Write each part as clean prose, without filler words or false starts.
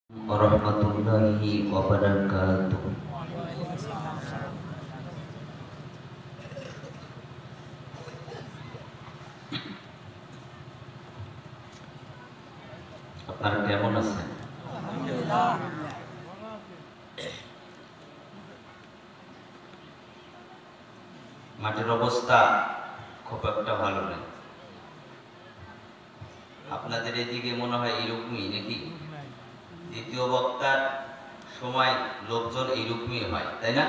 warahmatullahi wabarakatuh. আপনারা কেমন আছেন? আলহামদুলিল্লাহ। মাটির অবস্থা খুব একটা ভালো নেই। আপনাদের এদিকে মনে হয় এরকমই নাকি? দ্বিতীয় বক্তার সময় লোকজন এইরকমই হয়, তাই না?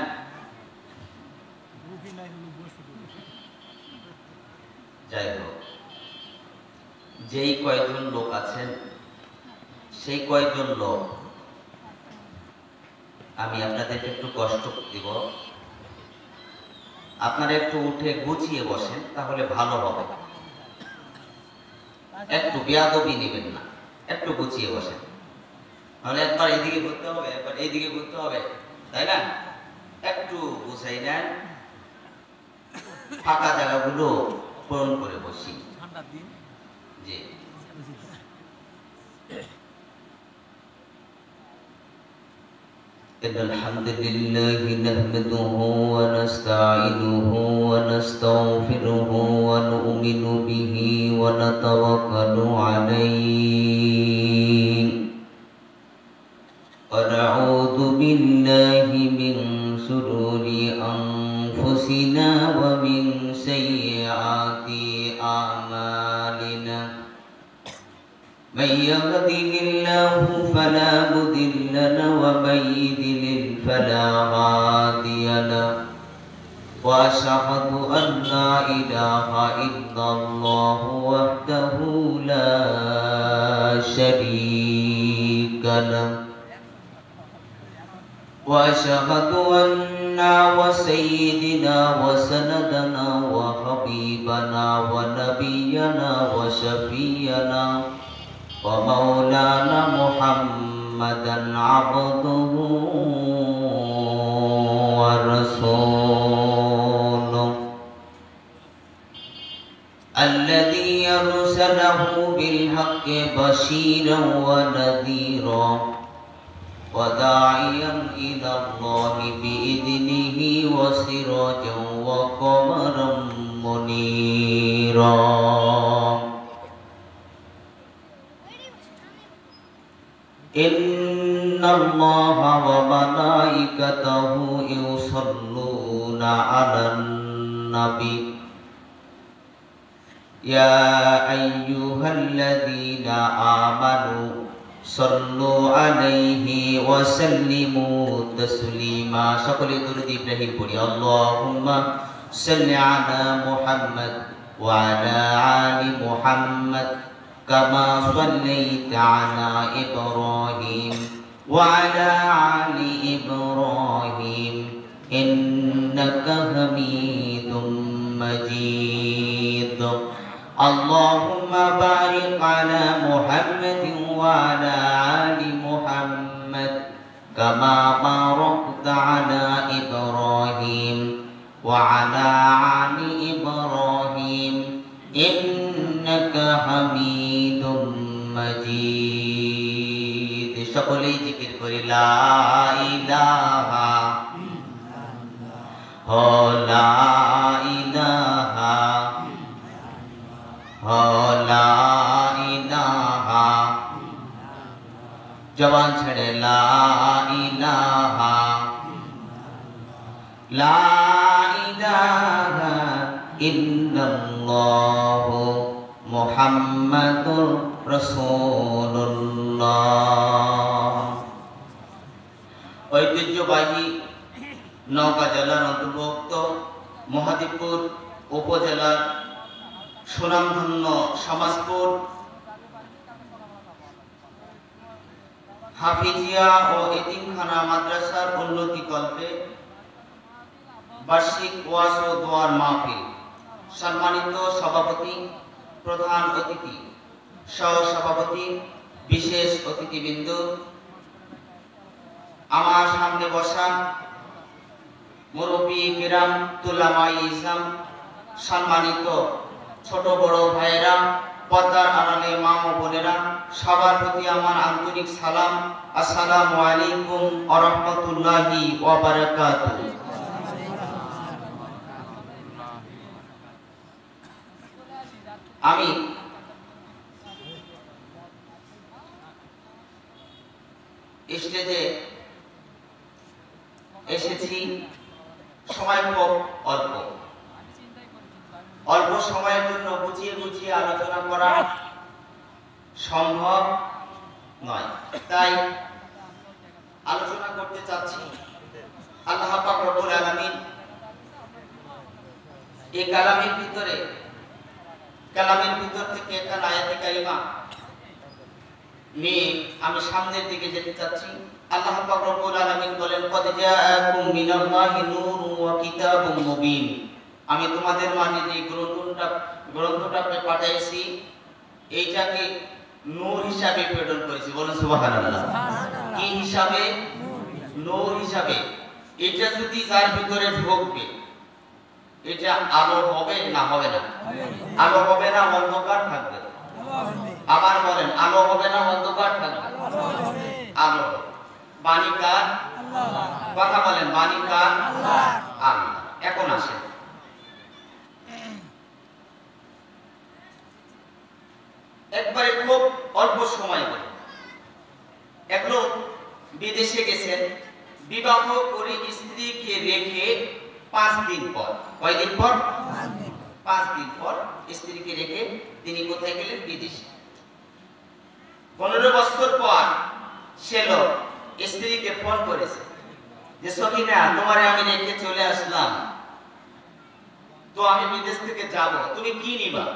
যাই হোক, যেই কয়েকজন লোক আছেন সেই কয়েকজন লোক আমি আপনাদেরকে একটু কষ্ট দিব। আপনারা একটু উঠে গুছিয়ে বসেন, তাহলে ভালো হবে। একটু বেয়াদবি নেবেন না, একটু গুছিয়ে বসেন। তাহলে একবার এইদিকে ঘুরতে হবে, একবার এইদিকে ঘুরতে হবে, তাই না? একটু গুছাই নেন, ফাঁকা জায়গাগুলো পূরণ করে বসি। জি, innal hamdalillah nahmaduhu wa nasta'inuhu wa nastaghfiruhu wa nu'minu bihi wa natawakkalu 'alayhi wa na'udzu billahi min shururi anfusina wa min sayyiati a'malina. من يهده الله فلا مضل له ومن يضلل فلا هادي له وأشهد أن لا إله إلا الله وحده لا شريك له وأشهد أن وسيدنا وسندنا وحبيبنا ونبينا وشفينا ومولانا محمدا عبده ورسوله الذي أرسله بالحق بشيرا ونذيرا وداعيا إلى الله بإذنه وسراجا وقمرا منيرا. إن الله وملائكته يصلون على النبي يا أيها الذين آمنوا صلوا عليه وسلموا تسليما. সকলে দরুদ ইব্রাহিম পড়ি। আল্লাহুম্মা সাল্লি আলা মুহাম্মদ ওয়া আলা আলি মুহাম্মদ كما صليت على إبراهيم وعلى آل إبراهيم إنك حميد مجيد. اللهم بارك على محمد وعلى آل محمد كما باركت على إبراهيم وعلى آل إبراهيم إنك حميد مجيد. সকলেই জিকির করি লা ইলাহা লা ইলাহা লা ইলাহা জবান ছেড়ে লা ইলাহা লা ইলাহা ইল্লাল্লাহু মুহাম্মাদুর রাসূলুল্লাহ। ঐতিহ্যবাহী নওগাঁ জেলার অন্তর্ভুক্ত মহাদেবপুর উপজেলার সুনামধন্য সমাজপুর হাফিজিয়া ও এতিমখানা মাদ্রাসার উন্নতিকল্পে বার্ষিক ওয়াজ ও দোয়ার মাহফিল। সম্মানিত সভাপতি, প্রধান অতিথি, সহ-সভাপতি, বিশেষ অতিথিবৃন্দ, আমার সামনে বসা মুরব্বী কিরাম, তুলামায়ে ইসলাম, সম্মানিত ছোট বড় ভাইয়েরা, পর্দার আড়ালে মা ও বোনেরা, সবার প্রতি আমার আন্তরিক সালাম। আসসালামু আলাইকুম ওয়া রাহমাতুল্লাহি ওয়া বারাকাতুহু। আমি স্টেজে এসেছি, সময় খুব অল্প। অল্প সময়ের জন্য বুঝিয়ে বুঝিয়ে আলোচনা করা সম্ভব নয়, তাই আলোচনা করতে চাচ্ছি। আল্লাহ পাক রব্বুল আলামিন এই কালামের ভিতর থেকে একটা আয়াতে কারিমা নিয়ে আমি সামনের দিকে যেতে চাচ্ছি। আল্লাহ পাক রব্বুল আলামিন বলেন, কদ জাআকুম মিনাল্লাহি নূরুন ওয়া কিতাবুম মুবিন। আমি তোমাদের মাঝে যে গ্রন্থটা পাঠাইছি, এইটাকে নূর হিসাবে প্রেরণ করেছি। বলুন সুবহানাল্লাহ। কি হিসাবে? নূর হিসাবে। এটা যদি যার ভিতরে ঢুকবে, এটা আলো হবে না হবে না? আলো হবে না, অন্ধকার থাকবে। আবার বলেন, আলো হবে না, অন্ধকার থাকবে? আলো। বাণী কার? কথা বলেন, বাণী কার? আল্লাহ। এখন আসেন, একবারে খুব অল্প সময় বলে এক লোক বিদেশে গেছেন, বিবাহ করে স্ত্রীকে রেখে 5 দিন পর, কয়দিন পর? 5 দিন পর স্ত্রীকে রেখে তিনি কোথায় গেলেন? বিদেশে। 15 বছর পর সে লোক স্ত্রীকে ফোন করেছে যে সখিনা, তোমারে আমি রেখে চলে আসলাম, তো আমি বিদেশ থেকে যাব, তুমি কি নিবা?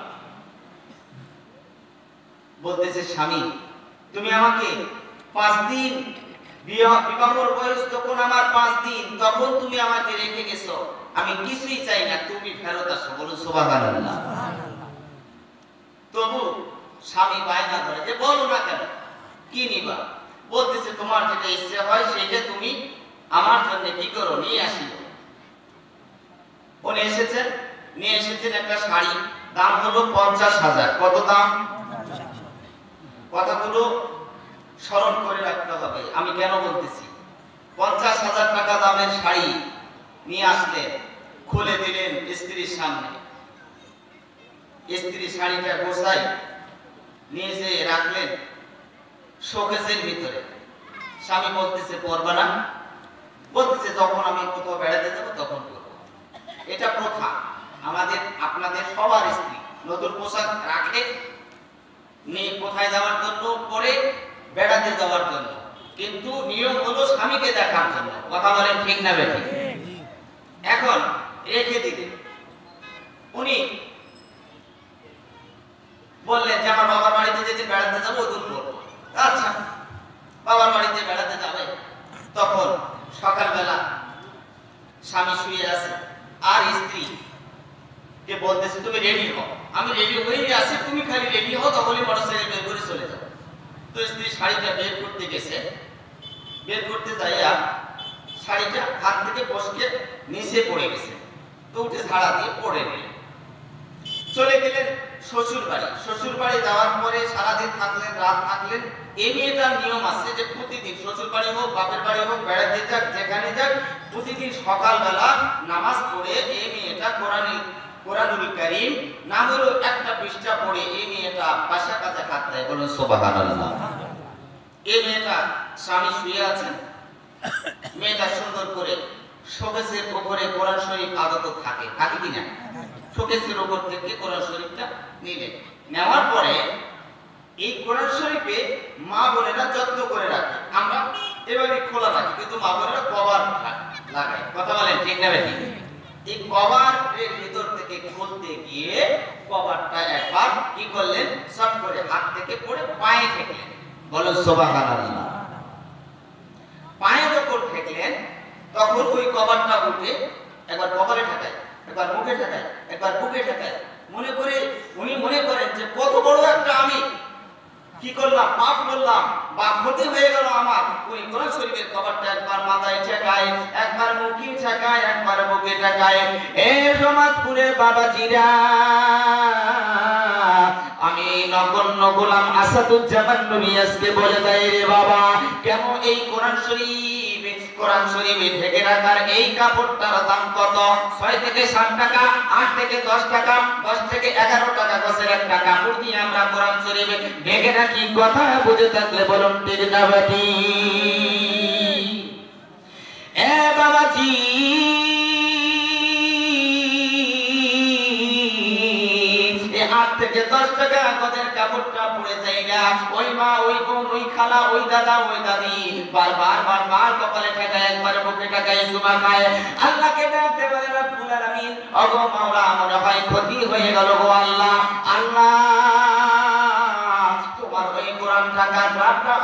বলতেছে, স্বামী তুমি আমাকে 5 দিন, বিবাহের বয়স যখন আমার 5 দিন, তখন তুমি আমাকে রেখে গেছো, আমি কিছুই চাই না, তুমি ফেরত আসো। বলুন সুবহানাল্লাহ। তবু স্বামী বায়না ধরে যে বলো না কেন, কি নিবা? বলতেছে, তোমার যেটা ইচ্ছে হয় সেটা তুমি আমার জন্য কি করো, নিয়ে আসিও। উনি নিয়ে এসেছেন একটা শাড়ি, দাম হলো 50,000। কত দাম? কথাগুলো স্মরণ করে রাখতে হবে। আমি কেন বলতেছি? 50,000 টাকা দামের শাড়ি নিয়ে আসলেন, খুলে দিলেন স্ত্রীর সামনে। স্ত্রী শাড়িটা গোছাই নিয়ে যেয়ে রাখলেন শোকেসের ভিতরে। স্বামী বলতেছে, পরবা না? বলতেছে, যখন আমি কোথাও বেড়াতে যাব তখন পরব। এটা প্রথা আমাদের, আপনাদের সবার স্ত্রী নতুন পোশাক রাখে, নিয়ে কোথায় যাওয়ার জন্য, পরে বেড়াতে যাওয়ার জন্য, কিন্তু নিয়ম হলো স্বামীকে দেখার জন্য। কথা বলেন ঠিক না বেঠিক? এখন রেখে দিলেন। উনি বললেন যে আমার বাবার বাড়িতে যেতে বেড়াতে যাবো, ওই দিন করবো। আচ্ছা, বাবার বাড়িতে বেড়াতে যাবে। তখন সকালবেলা স্বামী শুয়ে আছে, আর স্ত্রী যে বলতেছে, তুমি রেডি হও। আমি রেডি হয়েই আছি, তুমি খালি রেডি হও, তাহলে মোটরসাইকেল বের করে চলে যাও। তো স্ত্রী শাড়িটা বের করতে গেছে, বের করতে যাইয়া শাড়িটা হাত থেকে বসকে নিচে পড়ে গেছে। তো উঠে ঝাড়া দিয়ে পড়ে গেলেন, চলে গেলেন শ্বশুর বাড়ি। শ্বশুর বাড়ি যাওয়ার পরে সারাদিন থাকলেন, রাত থাকলেন। এই মেয়েটার নিয়ম আছে যে প্রতিদিন শ্বশুর বাড়ি হোক, বাপের বাড়ি হোক, বেড়াতে যাক, যেখানে যাক, প্রতিদিন সকালবেলা নামাজ পড়ে এই মেয়েটা কোরআনুল কারীম না হলো একটা পৃষ্ঠা পড়ে এই মেয়েটা পাশা কাছে হাত দেয়। বলুন সুবহানাল্লাহ। এই মেয়েটা স্বামী শুয়ে আছেন, মেয়েটা সুন্দর করে শোকেসের উপরে কোরআন শরীফ আদত থাকে, থাকে কিনা? শোকেসের উপর থেকে কোরআন শরীফটা নিলেন। নেওয়ার পরে এই কোরআন শরীফে মা বোনেরা যত্ন করে রাখে, আমরা এভাবে খোলা রাখি, কিন্তু মা বোনেরা কভার লাগায়। কথা বলেন ঠিক না বেঠিক? এই কভারের ভিতর থেকে খুলতে গিয়ে কভারটা একবার কি করলেন, শর্ট করে হাত থেকে পড়ে পায়ে ঠেকলেন। বলুন সুবহানাল্লাহ। পায়ের উপর ঠেকলেন, তখন ওই কভারটা উঠে একবার কভারে ঠেকায়, একবার মুখে ঠেকায়, একবার বুকে ঠেকায়। উনি মনে করেন যে কত বড় একটা আমি কি করলাম, পাপ করলাম বা ক্ষতি হয়ে গেল আমার। ওই কোরআন শরীফের কভারটা একবার মাথায় ঠেকায়, একবার মুখে ঠেকায়, একবার বুকে ঠেকায়। এ সমাজপুরে বাবাজিরা, আমি নগণ্য গোলাম আসাদুজ্জামান নবী আজকে বলে দেয় রে বাবা, কেন এই কোরআন শরীফে ঢেকে রাখার এই কাপড়টার দাম কত? 6 থেকে 7 টাকা, 8 থেকে 10 টাকা, 10 থেকে 11 টাকা গছের একটা কাপড় দিয়ে আমরা কোরআন শরীফে ঢেকে রাখি। কথা বুঝে থাকলে বলুন ঠিক না বাটি? এ বাবাজি, এই 8 থেকে 10 টাকা গছের কাপড়টা পরে যায় না, ওই মা, ওই বোন, ওই খালা, ওই দাদা, ওই দাদি বারবার কপালে ঠেকায়, একবার বুকে ঠেকায়, চুমা খায়, আল্লাহকে ডাকতে বলে রব্বুল আলামিন, ওগো মাওলা, মনে হয় ক্ষতি হয়ে গেল গো আল্লাহ। আল্লাহ, তোমার ওই কোরআন টাকার রাতটা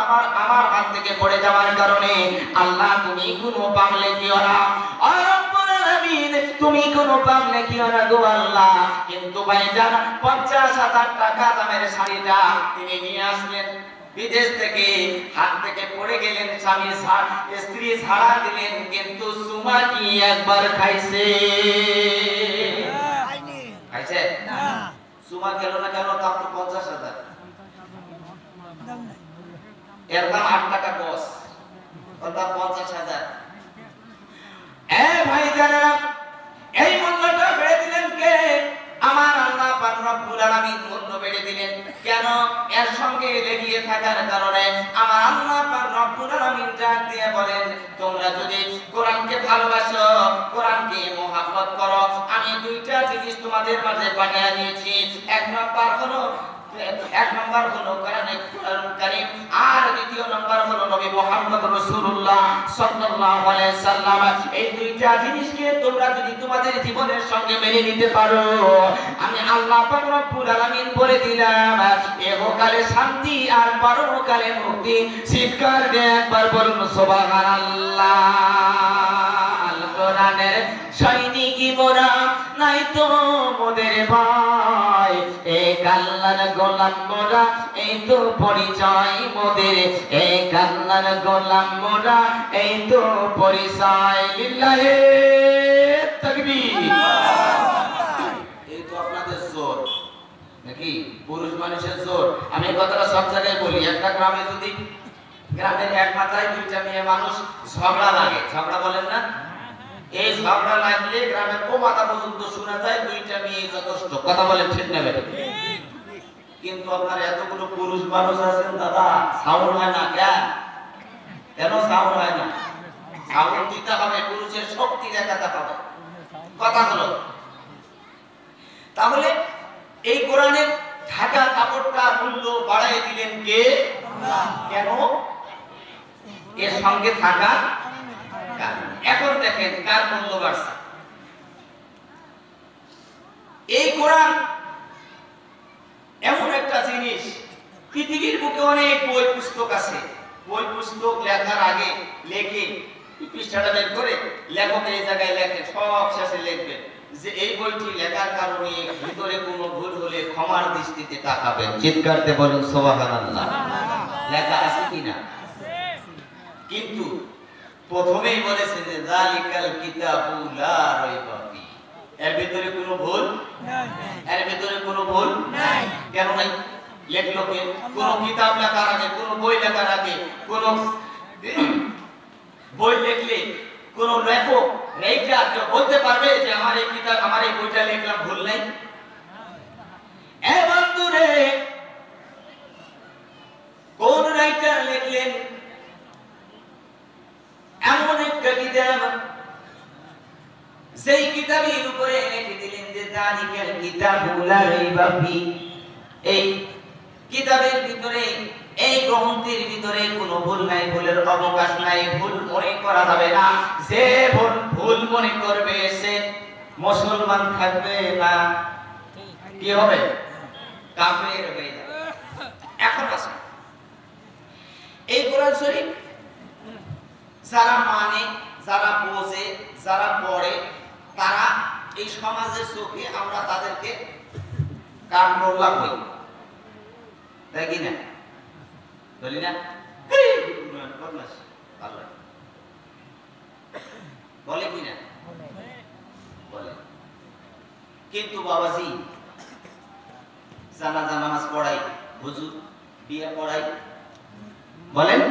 আমার হাত থেকে পড়ে যাওয়ার কারণে আল্লাহ তুমি কোনো পাগলে দিও না, তুমি কোনো পাগলে দিও না গো আল্লাহ। কিন্তু ভাইজান 50,000 টাকা দামের শাড়িটা তিনি নিয়ে আসলেন বিদেশ থেকে, হাত থেকে পড়ে গেলেন, স্ত্রী ছাড়া দিলেন, কিন্তু সুমা কি একবার খাইছে? খাইছে না? সুমা খেলো না কেন? দাম তো 50,000, এর দাম 8 টাকা গজ, ওর দাম 50,000। ভাই জানেন এই মূল্যটা বেড়ে দিলেন কে? আমার আল্লাহ পাক রব্বুল আলামিন মূল্য বেড়ে দিলেন কেন? এর সঙ্গে লেগে থাকার কারণে আমার আল্লাহ পাক রব্বুল আলামিন ডাক দিয়ে বলেন, তোমরা যদি কোরআনকে ভালোবাসো, কোরআনকে মহব্বত করো, আমি 2টা জিনিস তোমাদের মাঝে পাঠিয়ে দিয়েছি। এক নম্বর হলো কোরআন কারীম, আর দ্বিতীয় নম্বর হলো নবী মুহাম্মদ রাসূলুল্লাহ সাল্লাল্লাহু আলাইহি সাল্লাম। এই 2টা জিনিসকে তোমরা যদি তোমাদের জীবনের সঙ্গে মেনে নিতে পারো, আমি আল্লাহ পাক রব্বুল আলামিন বলে দিলাম, ইহকালে শান্তি আর পরকালে মুক্তি। চিৎকার দিয়ে একবার বলুন সুবহানাল্লাহ। আল কোরআনের সৈনিক মোরা, নাই তো মোদের ভয়, এক আল্লাহর গোলাম মোরা, এই তো পরিচয় মোদের, এক আল্লাহর গোলাম মোরা, এই তো পরিচয়। লিল্লাহে তাকবীর। এই তো আপনাদের জোর নাকি পুরুষ মানুষের জোর? আমি কথাটা সব জায়গায় বলি, একটা গ্রামে যদি গ্রামের এক মাথায় 2টা মেয়ে মানুষ ঝগড়া লাগে, ঝগড়া বলেন না, এই ঝগড়া লাগলে গ্রামের ও মাথা পর্যন্ত শোনা যায় 2টা মেয়ে যথেষ্ট। কথা বলেন ঠিক না বেটা? কিন্তু আপনার এতগুলো পুরুষ মানুষ আছেন দাদা, সাউন্ড হয় না কেন? কেন সাউন্ড হয় না? সাউন্ড দিতে হবে, পুরুষের শক্তি দেখাতে হবে। কথা হলো, তাহলে এই কোরআনের ঢাকা কাপড়টা মূল্য বাড়ায় দিলেন কে? কেন? এর সঙ্গে থাকা। এখন দেখেন কার মূল্য বাড়ছে। এই কোরআন এমন একটা জিনিস, পৃথিবীর বুকে অনেক বই পুস্তক আছে, বই পুস্তক লেখার আগে লেখে পৃষ্ঠাটা বের করে লেখক এই জায়গায় লেখে, সব শেষে লিখবেন যে এই বইটি লেখার কারণে ভিতরে কোনো ভুল হলে ক্ষমার দৃষ্টিতে তাকাবেন। চিৎকার দিয়ে বলুন সুবহানাল্লাহ। লেখা আছে কিনা? কিন্তু প্রথমেই বলেছে যে যালিকাল কিতাবু লা রাইবা ফি, এর ভিতরে কোনো ভুল নাই, এর ভিতরে কোনো ভুল নাই। কেন নাই? লেখলো কে? কোন কিতাব লেখার আগে, কোন বই লেখার আগে, কোন বই লিখলে কোন লেখক এইটা বলতে পারবে যে আমার এই কিতাব, আমার এই বইটা লিখলাম ভুল নাই? এ বন্ধুরে, কোন রাইটার লিখলেন এমন একটা কিতাব, সেই কিতাবের উপরে লিখে দিলেন যে যালিকাল কিতাবু লা রাইবা ফি, এই কিতাবের ভিতরে, এই গ্রন্থের ভিতরে কোনো ভুল নাই, ভুলের অবকাশ নাই, ভুল মনে করা যাবে না। যে ভুল মনে করবে সে মুসলমান থাকবে না, কি হবে? কাফের হয়ে যাবে। এখন আসে এই কোরআন শরীফ যারা মানে, যারা বোঝে, যারা পড়ে, তারা এই সমাজের চোখে আমরা তাদেরকে কাঠমোল্লা বলি, তাই কি না? বলি না? বলে কি না? বলে। কিন্তু বাবাজি, জানাজা নামাজ পড়াই, হুজুর বিয়ে পড়াই, বলেন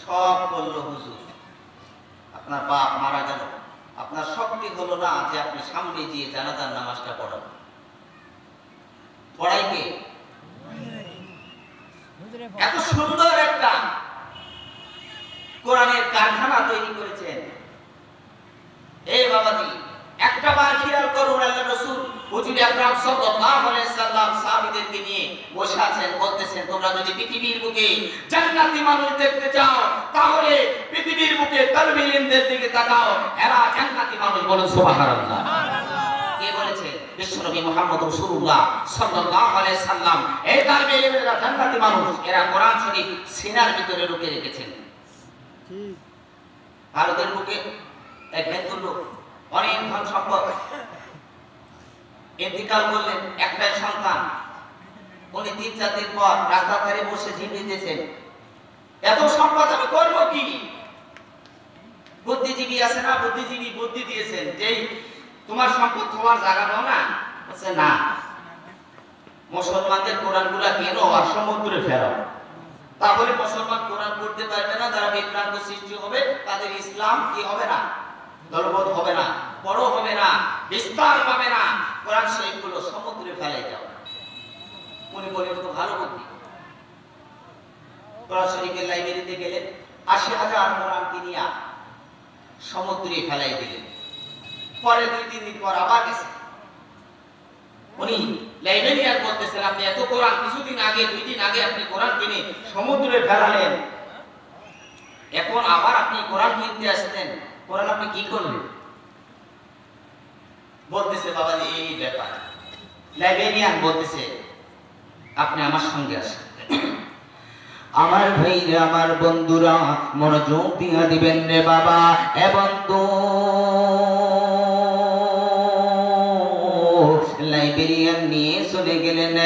সব করলো হুজুর। আপনার বাপ মারা গেল, আপনার শক্তি হলো না যে আপনি সামনে গিয়ে জানাজার নামাজটা পড়াবেন। পড়াই কে? এত সুন্দর একটা কোরআনের কারখানা তৈরি করেছেন। এই বাবাজি একটা বার খেয়াল করুন, আল্লাহর রাসূল হুজুর আকরাম সাল্লাল্লাহু আলাইহি সাল্লাম সাহাবীদেরকে নিয়ে বসে আছেন, বলতেছেন তোমরা যদি পৃথিবীর বুকে জান্নাতি মানুষ দেখতে চাও তাহলে পৃথিবীর বুকে তালিবে ইলমদের দিকে তাকাও, এরা জান্নাতি মানুষ। বলুন সুবহানাল্লাহ। কে বলেছে? বিশ্বনবী মুহাম্মদ রাসূলুল্লাহ সাল্লাল্লাহু আলাইহি সাল্লাম। এই তালিবে ইলমরা জান্নাতি মানুষ, এরা কোরআন শরীফ সিনার ভিতরে লুকিয়ে রেখেছেন। ঠিক ভারতের বুকে এক হিন্দু লোক অনেক ধন সম্পদ, ইন্তিকাল করলেন, একটাই সন্তান। উনি ৩-৪ দিন পর রাস্তার ধারে বসে ঝিমিয়ে দিয়েছেন, এত সম্পদ আমি করবো কি? বুদ্ধিজীবী আছে না, বুদ্ধিজীবী বুদ্ধি দিয়েছেন যে তোমার সম্পদ তোমার জায়গা না, বলছে না, মুসলমানদের কোরআনগুলা কেন আর সমুদ্রে ফেরাও, তাহলে মুসলমান কোরআন পড়তে পারবে না, যারা বিভ্রান্ত সৃষ্টি হবে তাদের ইসলাম কি হবে না, দলবদ্ধ হবে না, বড় হবে না, বিস্তার পাবে না, কোরআন শরীফগুলো সমুদ্রে ফেলে দাও। উনি বলেন তো ভালো বুদ্ধি। কোরআন শরীফের লাইব্রেরিতে গেলেন, ৮০,০০০ কোরআন কিনিয়া সমুদ্রে ফেলাই দিলেন। পরে ২-৩ দিন পর আবার গেছে, উনি লাইব্রেরিয়ান বলতেছেন আপনি এত কোরআন কিছুদিন আগে ২ দিন আগে আপনি কোরআন কিনে সমুদ্রে ফেলালেন, এখন আবার আপনি কোরআন কিনতে আসতেন, কোরআন আপনি কি করলেন? বলতেছে বাবাজি এই ব্যাপার। লাইব্রেরিয়ান বলতেছে আপনি আমার সঙ্গে আসেন। আমার ভাইরা, আমার বন্ধুরা মনোযোগ দিয়া দিবেন রে বাবা। এ বন্ধু, লাইব্রেরিয়ান নিয়ে চলে গেলেন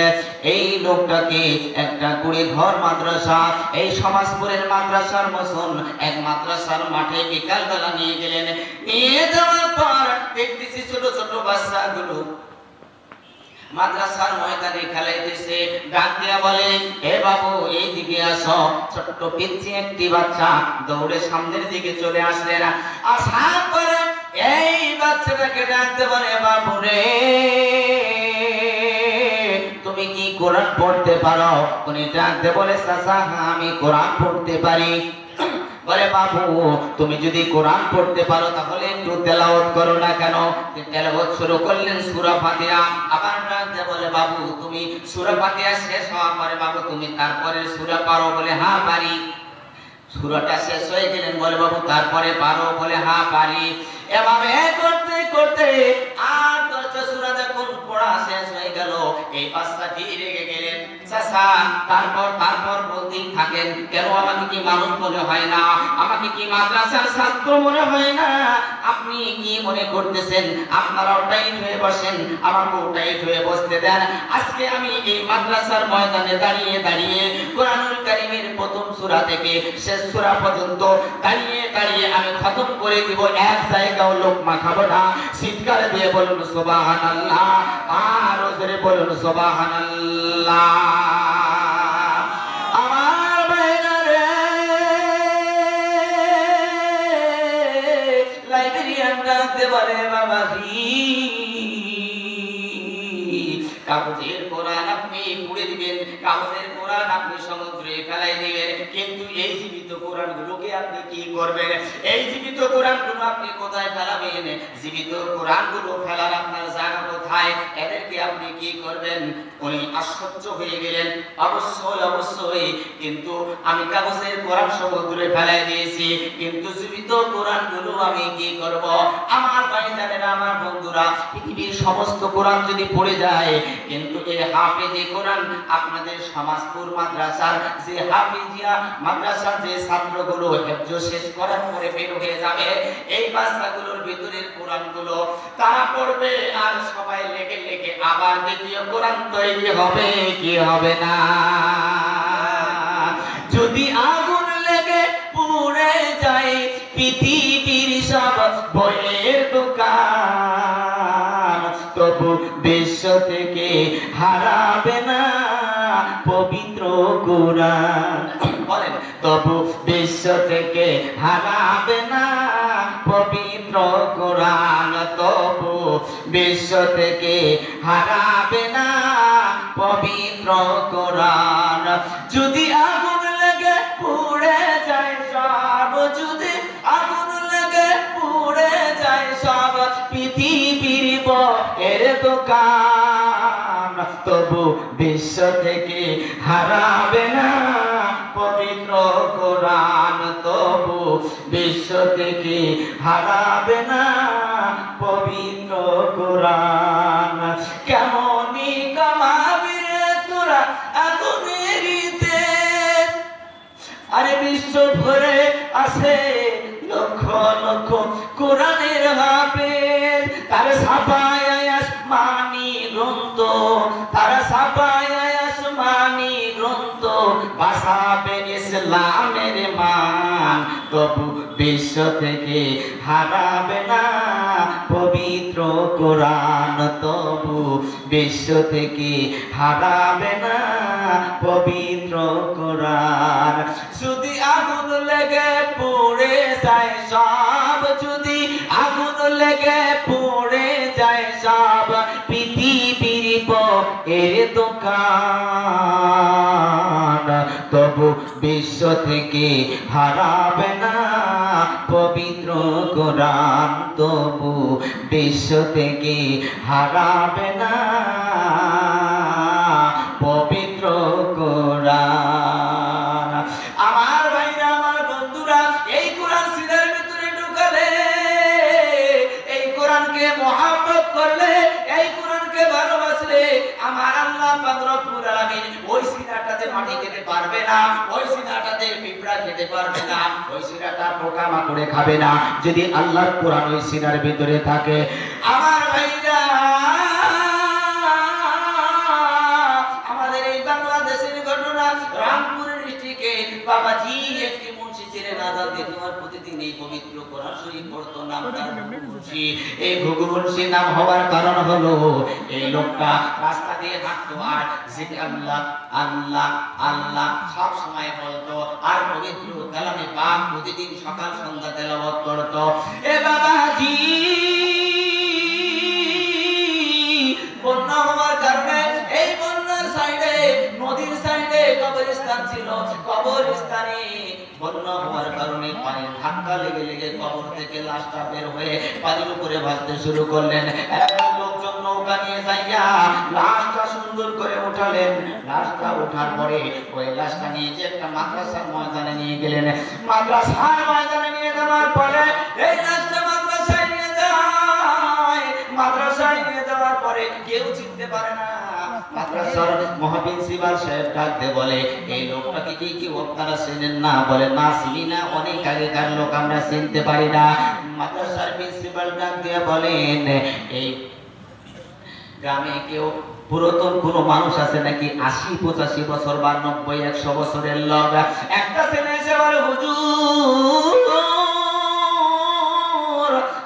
এই লোকটাকে একটা করে ঘর মাদ্রাসা, এই সমাজপুরের মাদ্রাসার মতন এক মাদ্রাসার মাঠে বিকালবেলা নিয়ে গেলেন। নিয়ে যাওয়ার পর দেখতেছি ছোট ছোট বাচ্চাগুলো মাদ্রাসার ময়দানে খেলাইতেছে। ডাক দিয়া বলে এ বাবু এইদিকে আসো। ছোট্ট পিচ্চি একটি বাচ্চা দৌড়ে সামনের দিকে চলে আসলেন। আসার পরে এই বাচ্চাটাকে ডাকতে বলে বাবু রে তুমি কি কোরআন পড়তে পারো? উনি ডাকতে বলে চাচা আমি কোরআন পড়তে পারি। বলে বাবু তুমি যদি কোরআন পড়তে পারো তাহলে একটু তেলাওয়াত করো না কেন? তেলাওয়াত শুরু করলেন সূরা ফাতিহা। আবার ডাকতে বলে বাবু তুমি সূরা ফাতিহা শেষ হওয়ার পরে বাবু তুমি তারপরে সূরা পারো? বলে হ্যাঁ পারি। সূরাটা শেষ হয়ে গেলেন, বলে বাবু তারপরে পারো? বলে হ্যাঁ পারি। এভাবে করতে করতে আর 10টা সূরা যখন পড়া শেষ হয়ে গেল এই বাচ্চাটি রেগে গেলেন। চাচা তারপর বলতেই থাকেন কেন? আমাকে কি মানুষ মনে হয় না? আমাকে কি মাদ্রাসার ছাত্র মনে হয় না? আপনি কি মনে করতেছেন আপনারাও টাইট হয়ে বসেন, আমাকেও টাইট হয়ে বসতে দেন। আজকে আমি এই মাদ্রাসার ময়দানে দাঁড়িয়ে দাঁড়িয়ে কোরআনুল কারীমের প্রথম সূরা থেকে শেষ সূরা পর্যন্ত দাঁড়িয়ে দাঁড়িয়ে আমি খতম করে দিব, এক জায়গাও লোকমা খাবো না। চিৎকার দিয়ে বলুন সুবহানাল্লাহ, আর জোরে বলুন সুবহানাল্লাহ। আমার ভাইরা রে, লাইব্রেরিয়ান ডাকতে বলে বাবাজি কাগজের কোরআন আপনি পুড়ে দিবেন, কাগজের কোরআন আপনি সমুদ্রে ফেলাই দিবেন, কিন্তু এই জীবিত কোরআনগুলোকে আপনি কি করবেন? এই জীবিত কোরআনগুলো আপনি কোথায় ফেলাবেন? জীবিত কোরআনগুলো ফেলার আপনার জায়গা কোথায়? এদেরকে আপনি কি করবেন? উনি আশ্চর্য হয়ে গেলেন। অবশ্যই কিন্তু আমি কাগজের কোরআন সমুদ্রে ফেলাই দিয়েছি, কিন্তু জীবিত কোরআনগুলো আমি কি করব? আমার ভাইজানেরা, আমার বন্ধুরা, পৃথিবীর সমস্ত কোরআন যদি পড়ে যায় কিন্তু এই হাফেজে কোরআন আপনাদের সমাজপুর মাদ্রাসার যে হাফেজিয়া মাদ্রাসার যে ছাত্রগুলো হেফজ শেষ করার পরে বের হয়ে যাবে, এই বাচ্চাগুলোর ভিতরের কোরআনগুলো তারা পড়বে আর সবাই লেগে লেগে আবার দ্বিতীয় কোরআন তৈরি হবে কি হবে না? যদি আগুন লেগে পুড়ে যায় পৃথিবীর সব বইয়ের দোকান, তবু বিশ্ব থেকে হারাবে না পবিত্র কোরআন। বলেন, তবু বিশ্ব থেকে হারাবে না পবিত্র কোরআন, তবু বিশ্ব থেকে হারাবে না পবিত্র কোরআন। যদি আগুন লেগে পুড়ে যায় সব, যদি আগুন লেগে পুড়ে যায় সব পৃথিবীর এর দোকান, তবু বিশ্ব থেকে হারাবে না পবিত্র কোরআন, তবু বিশ্ব থেকে হারাবে না পবিত্র কোরআন। কেমনই কামাবি রে তোরা আগুনের তেল, আরে বিশ্ব ভরে আছে লক্ষ লক্ষ কোরআনের হাফেজ, তার ছাপায় আসমানি গ্রন্থ, তার ছাপায় আসমানি গ্রন্থ বাঁচাবে ইসলামের মান, তবু বিশ্ব থেকে হারাবে না পবিত্র কোরআন, তবু বিশ্ব থেকে হারাবে না পবিত্র কোরআন। যদি আগুন লেগে পুড়ে যায় সব, যদি আগুন লেগে পুড়ে যায় সব পৃথিবীর এর দোকান, তবু বিশ্ব থেকে হারাবে না পবিত্র কোরআন, তবু বিশ্ব থেকে হারাবে না পবিত্র কোরআন। আমার ভাইরা, আমার বন্ধুরা, এই কোরআন সিনার ভিতরে ঢুকালে, এই কোরআনকে মহব্বত করলে, এই কোরআনকে ভালোবাসলে আমার আল্লাহ পাক রব্বুল আলামিন ওই সিনাটাতে মাটি খেতে পারবে না, ওই সিনাটাতে পিঁপড়া খেতে পারবে না, ওই সিনাটা পোকামাকড়ে খাবে না, যদি আল্লাহর কোরআন ওই সিনার ভিতরে থাকে। আমার ভাইরা, আমাদের এই বাংলাদেশের ঘটনা, রামপুরের ডিস্ট্রিক্টে বাবাজি একটি মুন্সি ছিলেন, আজাদ দিয়ে তোমার প্রতিদিন এই পবিত্র কোরআন শরীফ পড়তো, নাম তার মুন্সি। এই ঘুঘু মুন্সি নাম হওয়ার কারণ হলো এই লোকটা রাস্তা দিয়ে হাঁটতো আর জিকির আল্লাহ আল্লাহ আল্লাহ সব সময় বলতো, আর পবিত্র কালামে পাক প্রতিদিন সকাল সন্ধ্যা তেলাওয়াত করতো। এ বাবাজি বন্যা হওয়ার কারণে এই বন্যার সাইডে, নদীর সাইডে কবরস্থান ছিল, কবরস্থানে বন্যা হওয়ার কারণে পানির ধাক্কা লেগে লেগে কবর থেকে লাশটা বের হয়ে পানির উপরে ভাসতে শুরু করলেন। এখন লোকজন নৌকা নিয়ে যাইয়া লাশটা সুন্দর করে উঠালেন। লাশটা ওঠার পরে ওই লাশটা নিয়ে যে একটা মাদ্রাসার ময়দানে নিয়ে গেলেন। মাদ্রাসার ময়দানে নিয়ে যাওয়ার পরে এই লাশটা মাদ্রাসায় নিয়ে যায়। মাদ্রাসায় নিয়ে যাওয়ার পরে কেউ চিনতে পারে না। মাদ্রাসার মহাপ্রিন্সিপাল সাহেব ডাকতে বলে, এই লোকটাকে কি কি আপনারা চেনেন না? বলে, না চিনি না, অনেক আগেকার লোক, আমরা চিনতে পারি না। মাদ্রাসার প্রিন্সিপাল ডাক দিয়ে বলেন, এই গ্রামে কেউ পুরাতন কোন মানুষ আছে নাকি? 80-85 বছর বা 90-100 বছরের লোক। একটা ছেলে এসে বলে, হুজুর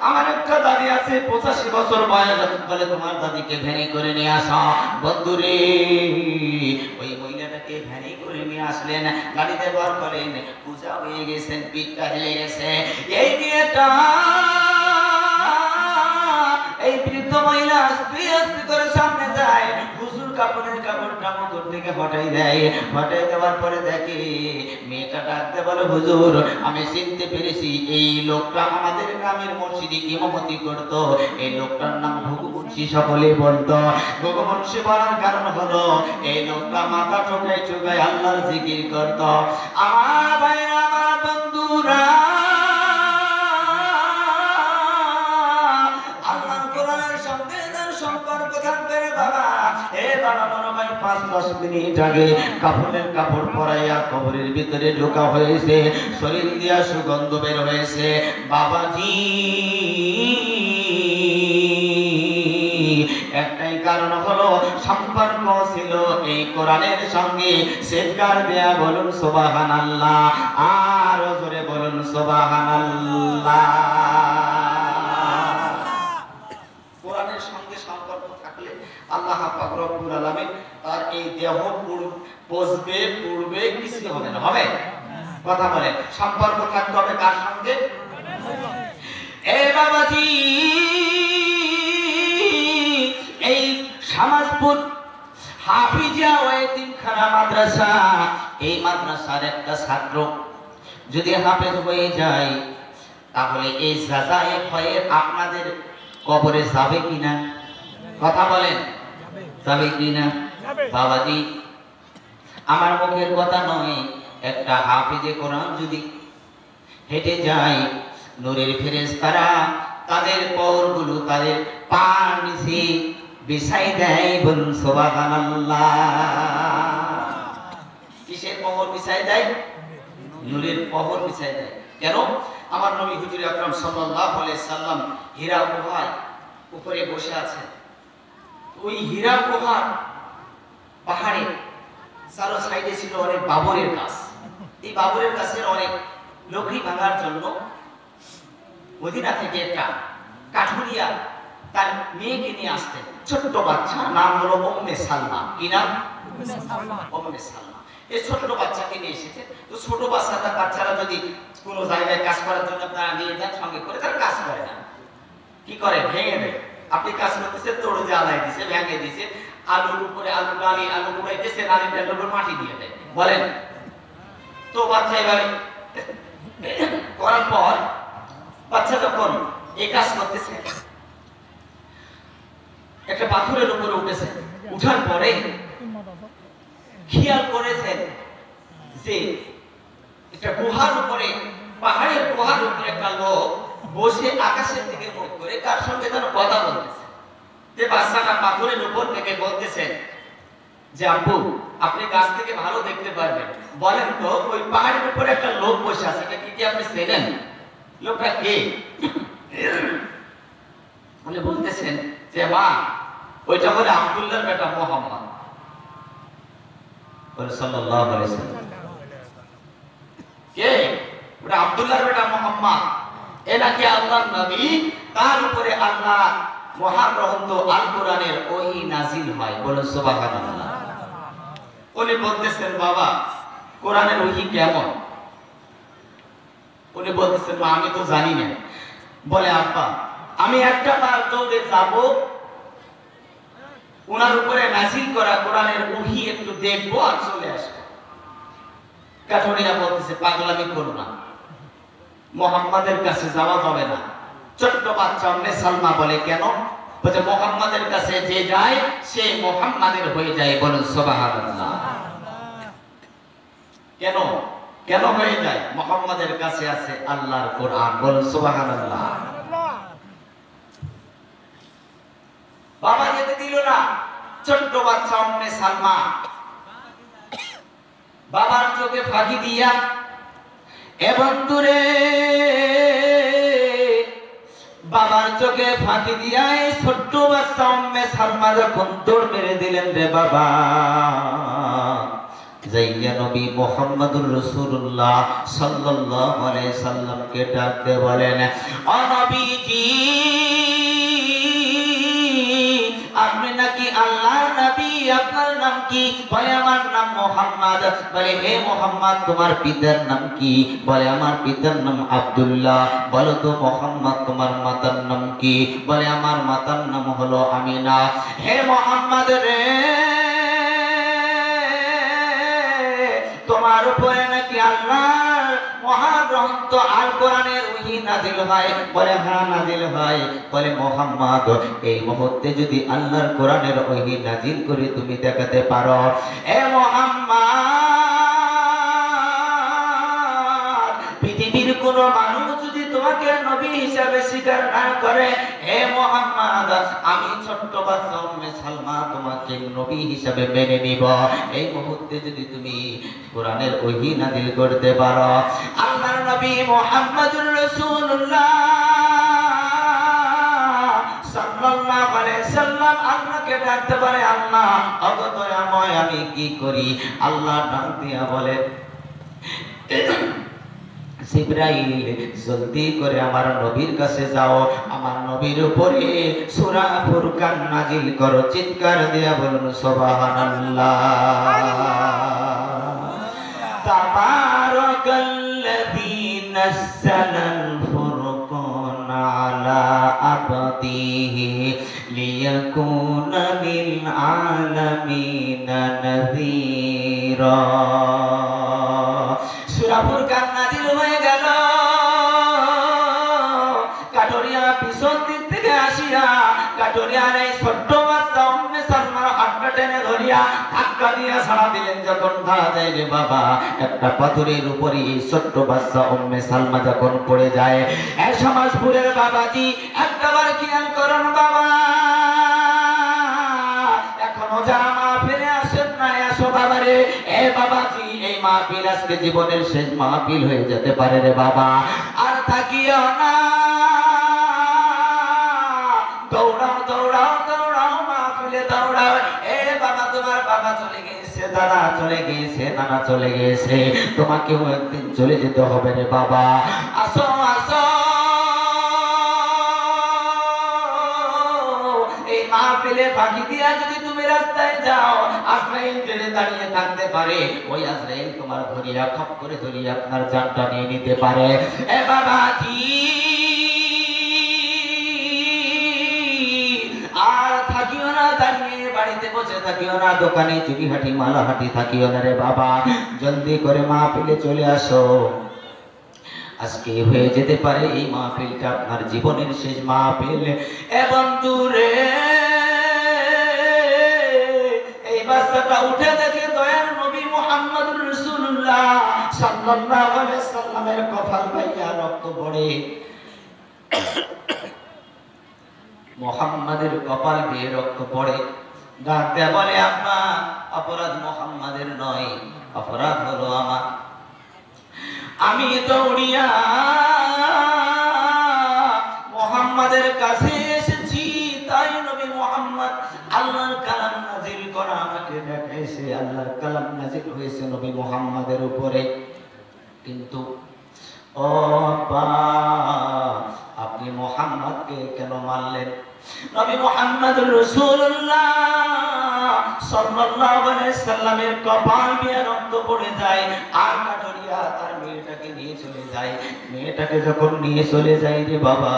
আমার একটা দাদি আছে 85 বছর বয়স। বলে, তোমার দাদিকে ভ্যানে করে নিয়ে আসা। বন্ধুরে, ওই মহিলাটাকে ভ্যানে করে নিয়ে আসলেন, গাড়িতে বার করেন, পূজা হয়ে গেছেন, পিঠটা হেলে গেছে। এই মেয়েটা, এই বৃদ্ধ মহিলা আস্তে আস্তে করে সামনে যায়, হুজুর কাপড়ের কাপড়টা মুখ থেকে হটাই দেয়। হটাই দেওয়ার পরে দেখে মেয়েটা ডাকতে বলে, হুজুর আমি চিনতে পেরেছি, এই লোকটা আমাদের গ্রামের মসজিদে ইমামতি করত। এই লোকটার নাম ঘুঘু মুন্সি, সকলে বলতো। ঘুঘু মুন্সি বলার কারণ হলো এই লোকটা মাথা ঠোকায় ঠোকায় আল্লাহর জিকির করত। আমার ভাইরা, আমার বন্ধুরা, কাপড়ের কাপড় পরাইয়া কবরের ভিতরে ঢোকা হয়েছে, শরীর দিয়া সুগন্ধ বের হয়েছে। বাবাজি একটাই কারণ হলো সম্পর্ক ছিল এই কোরআনের সঙ্গে। চিৎকার দেয়া বলুন সুবহানাল্লাহ, আর জোরে বলুন সুবহানাল্লাহ। কোরআনের সঙ্গে সম্পর্ক থাকলে দেহ পচবে পুড়বে কিছু হবে না, হবে? কথা বলেন। সম্পর্ক থাকতে হবে কার সঙ্গে? এ বাবাজি, এই সমাজপুর হাফিজিয়া ও এতিমখানা মাদ্রাসা, এই মাদ্রাসার একটা ছাত্র যদি হাফেজ হয়ে যায় তাহলে এই সাজায়ে খয়ের আপনাদের কবরে যাবে কিনা? কথা বলেন, যাবে কিনা? বাবাজি, আমার মুখের কথা নয়, একটা হাফেজে কোরআন যদি হেঁটে যায়, নূরের ফেরেশতারা তাদের পরগুলো তাদের পার নিচে বিছাই দেয়। বলুন সুবহানাল্লাহ। কিসের পহর বিছাই দেয়? নূরের পহর বিছাই দেয়। কেন? আমার নবী হুজুর আকরাম সাল্লাল্লাহু আলাইহি সাল্লাম হীরা গুহার উপরে বসে আছেন। ওই হীরা গুহার পাহাড়ে চারো সাইডে ছিল অনেক বাবরের গাছ। এই বাবরের গাছের অনেক লকড়ি ভাঙার জন্য মদিনা থেকে একটা কাঠুরিয়া তার মেয়েকে নিয়ে আসতেন। ছোট্ট বাচ্চা, নাম হলো উম্মে সালমা। কি নাম? উম্মে সালমা। এই ছোট্ট বাচ্চাকে নিয়ে এসেছে। তো ছোট বাচ্চারা যদি কোনো জায়গায় কাজ করার জন্য আপনারা নিয়ে যান সঙ্গে করে, তারা কাজ করে না। কি করে? ভেঙে দেয়। আপনি কাজ করতেছে, তোড়ে জ্বালাই দিছে, ভেঙে দিছে, আলুর উপরে আলু ডালি, আলু উড়াইতেছে, নালি ডালের উপর মাটি দিয়ে দেয়। বলেন তো বাচ্চা এভাবে করার পর বাচ্চা যখন এই কাজ করতেছে, একটা পাথরের উপরে উঠেছে। উঠার পরে খেয়াল করেছেন যে একটা গুহার উপরে, পাহাড়ের গুহার উপরে একটা লোক বসে আকাশের দিকে মুখ করে কার সঙ্গে যেন কথা বলতেছে। যে বাচ্চাটা পাথরের উপর থেকে বলতেছেন যে আব্বু, আপনি কাছ থেকে ভালো দেখতে পারবেন, বলেন তো ওই পাহাড়ের উপরে একটা লোক বসে আছে, এটা কি আপনি চেনেন? লোকটা কে? বলে বলতেছেন যে মা, ওইটা বলে আব্দুল্লাহর বেটা মুহাম্মদ। বলে সাল্লাল্লাহু আলাইহি সাল্লাম। কে? ওটা আব্দুল্লাহর বেটা মুহাম্মদ। এ নাকি আল্লাহর নবী, তার উপরে আল্লাহ মহাগ্রন্থ আল কোরআনের ওহী নাজিল হয়। বলে সুবহানাল্লাহ। উনি বলতেছেন বাবা, কোরআনের ওহী কেমন? উনি বলতেছেন মা, আমি তো জানি না। বলে আব্বা, আমি একটা বার দৌড়ে যাব, ওনার উপরে নাজিল করা কোরআনের ওহী একটু দেখবো আর চলে আসবো। কাঠুরিয়া বলতেছে পাগলামি করো না, মুহাম্মাদের কাছে যাওয়া যাবে না। ছোট্ট বাচ্চা উম্মে সালমা বলে কেন? বলে মুহাম্মাদের কাছে যে যায় সে মুহাম্মাদের হয়ে যায়। বলুন সুবহানাল্লাহ। কেন? কেন হয়ে যায়? মুহাম্মাদের কাছে আছে আল্লাহর কোরআন। বলুন সুবহানাল্লাহ। বাবা যেতে দিল না। ছোট্ট বাচ্চা উম্মে সালমা বাবার চোখে ফাঁকি দিয়া, এবং দূরে বাবার চোখে ফাঁকি দিয়া এই ছোট্ট বাচ্চা উম্মে সালমা যখন দৌড় মেরে দিলেন, রে বাবা, যাইয়া নবী মুহাম্মদুর রাসূলুল্লাহ সাল্লাল্লাহু আলাইহি সাল্লামকে ডাকতে বলেন, ও নবীজি, আপনি নাকি আল্লাহর নবী, আপনার নাম কি? বলে আমার নাম মুহাম্মদ। বলে হে মুহাম্মদ, তোমার পিতার নাম কি? বলে আমার পিতার নাম আব্দুল্লাহ। বলো তো মুহাম্মদ, তোমার মাতার নাম কি? বলে আমার মাতার নাম হলো আমিনা। হে মুহাম্মদ রে, তোমার উপরে নাকি আল্লাহর মহাগ্রন্থ আল কোরআনের ওহী নাযিল হয়। বলে হ্যাঁ নাযিল হয়। বলে মুহাম্মদ, এই মুহূর্তে যদি আল্লাহর কোরআনের ওহী নাযিল করে তুমি দেখাতে পারো, এ মুহাম্মদ, পৃথিবীর কোন মানুষ যদি তোমাকে নবী হিসাবে স্বীকার না করে, হে মুহাম্মদ, আমি ছোট্ট বাচ্চা উম্মে সালমা তোমাকে নবী হিসাবে মেনে নিব। এই মুহূর্তে যদি তুমি কোরআনের ওহী নাযিল করতে পারো। আল্লাহর নবী মুহাম্মদুর রাসূলুল্লাহ সাল্লাল্লাহু আলাইহি সাল্লাম আল্লাহকে ডাকতে পারে, আল্লাহ ওগো দয়াময়, আমি কি করি? আল্লাহ ডাক দিয়া বলে জিবরাইল জলদি করে আমার নবীর কাছে যাও, আমার নবীর উপরে সূরা ফুরকান নাজিল করো। চিৎকার দিয়া বলুন সুবহানাল্লাহ। তাবারাকাল্লাযী নাযালাল ফুরকান আলা আবদিহি লিয়াকুনা লিল আলামিনা নাযীরা। সূরা ফুরকান নাজিল হয়ে গেল। কাটরিয়া পিছন দিক থেকে আসিয়া কাটরিয়ার এই ছোট্ট বাচ্চা উম্মে সালমার হাতটা টেনে ধরিয়া ধাক্কা দিয়া ছাড়া দিলেন। যখন ধরা যায় রে বাবা, একটা পাথরের উপরে এই ছোট্ট বাচ্চা উম্মে সালমা যখন পড়ে যায়, এই সমাজপুরের বাবাজি একটাবার খেয়াল করুন বাবা, এখনো যারা মাহফিলে আসেন না, আসো বাবারে। এ বাবাজি, এই মাহফিল আজকে জীবনের শেষ মাহফিল হয়ে যেতে পারে রে বাবা, আর থাকিও না। দৌড়াও দৌড়াও দৌড়াও, মাহফিলে দৌড়াও। এ বাবা, তোমার বাবা চলে গেছে, দাদা চলে গেছে, নানা চলে গেছে, তোমাকেও একদিন চলে যেতে হবে রে বাবা। আসো আসো, এই মাহফিলে ফাঁকি দিয়া যদি তুমি রাস্তায় যাও, আজরাইল ট্রেনে দাঁড়িয়ে থাকতে পারে, ওই আজরাইল তোমার ধরিয়া খপ করে ধরিয়া আপনার জানটা নিয়ে নিতে পারে। এ বাবাজি, আর থাকিও না দাঁড়িয়ে, বাড়িতে বসে থাকিও না, দোকানে চুরিহাটি মালাহাটি থাকিও না রে বাবা, জলদি করে মাহফিলে চলে আসো। আজকে হয়ে যেতে পারে এই মাহফিলটা আপনার জীবনের শেষ মাহফিল। এ বন্ধু রে, এই বাচ্চাটা উঠে দেখে দয়ার নবী মুহাম্মদুর রাসূলুল্লাহ সাল্লাল্লাহু আলাইহি সাল্লামের কপাল বাইয়া রক্ত পড়ে। মুহাম্মাদের কপাল দিয়ে রক্ত পড়ে। ডাক দেয়া বলে, আম্মা, অপরাধ মুহাম্মাদের নয়, অপরাধ হলো আমার। আমি দৌড়িয়া মুহাম্মাদের কাছে এসেছি, তাই নবী মুহাম্মদ আল্লাহর কালাম নাজিল করা আমাকে দেখাইছে। আল্লাহর কালাম নাজিল হয়েছে নবী মুহাম্মাদের উপরে। কিন্তু ও বাবা, আপনি মুহাম্মদকে কেন মারলেন? নবী মুহাম্মদুর রাসূলুল্লাহ সাল্লাল্লাহু আলাইহি সাল্লামের কপাল দিয়ে রক্ত পড়ে যায়, আর কাটরিয়া তার মেয়েটাকে নিয়ে চলে যায়। মেয়েটাকে যখন নিয়ে চলে যায় রে বাবা,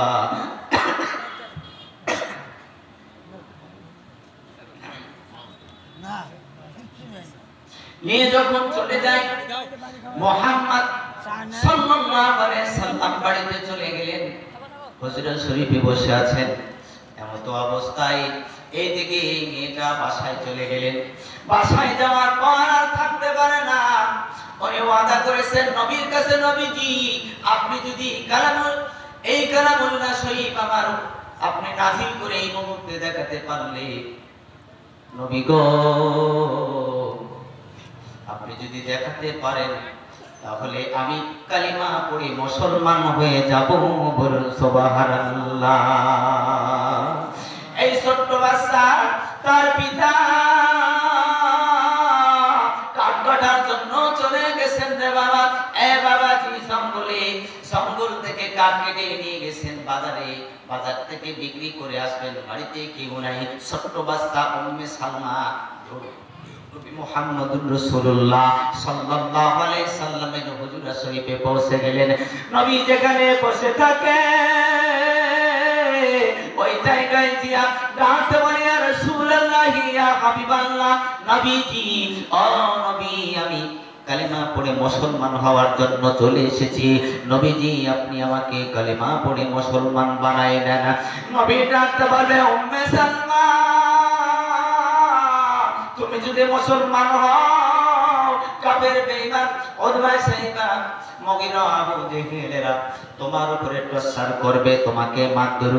নিয়ে যখন চলে যায়, মুহাম্মদ সাল্লাল্লাহু আলাইহি সাল্লাম বাড়িতে চলে গেলেন। হুজুরা শরীফে বসে আছেন। এমন তো অবস্থায় এইদিকে মেয়েটা বাসায় চলে গেলেন। বাসায় যাওয়ার পর আর থাকতে পারে না। উনি ওয়াদা করেছেন নবীর কাছে, নবীজি আপনি যদি এই কালামুল্লাহ শরীফ আমার আপনি নাযিল করে এই মুহূর্তে দেখাতে পারলে, নবী গো আপনি যদি দেখাতে পারেন, তাহলে আমি কালিমা পড়ে মুসলমান হয়ে যাব। বলুন সুবহানাল্লাহ। এই ছোট্ট বাচ্চা, তার পিতা কাঠ কাটার জন্য চলে গেছেন রে বাবা। এ বাবাজি, জঙ্গল থেকে কাঠ কেটে নিয়ে গেছেন বাজারে, বাজার থেকে বিক্রি করে আসবেন, বাড়িতে কেউ নাই। ছোট্ট বাচ্চা উম্মে সালমা নবী মুহাম্মদুর রাসূলুল্লাহ সাল্লাল্লাহু আলাইহি সাল্লামের হুজুরা শরীফে পৌঁছে গেলেন। নবী যেখানে বসে থাকে ওই জায়গায় দিয়া ডাকতে বলে, ইয়া রাসূলুল্লাহ, ইয়া হাবিবাল্লাহ, নবীজি, ও নবী, আমি কালিমা পড়ে মুসলমান হওয়ার জন্য চলে এসেছি। নবীজি আপনি আমাকে কালিমা পড়ে মুসলমান বানায় দেন। নবী ডাকতে বলে, উম্মে সালমা, তুমি যদি মুসলমান হও, কাফের বেঈমান উতবা সাইবা মুগিরা আবু জেহেলেরা তোমার উপরে টর্চার করবে, তোমাকে মারধর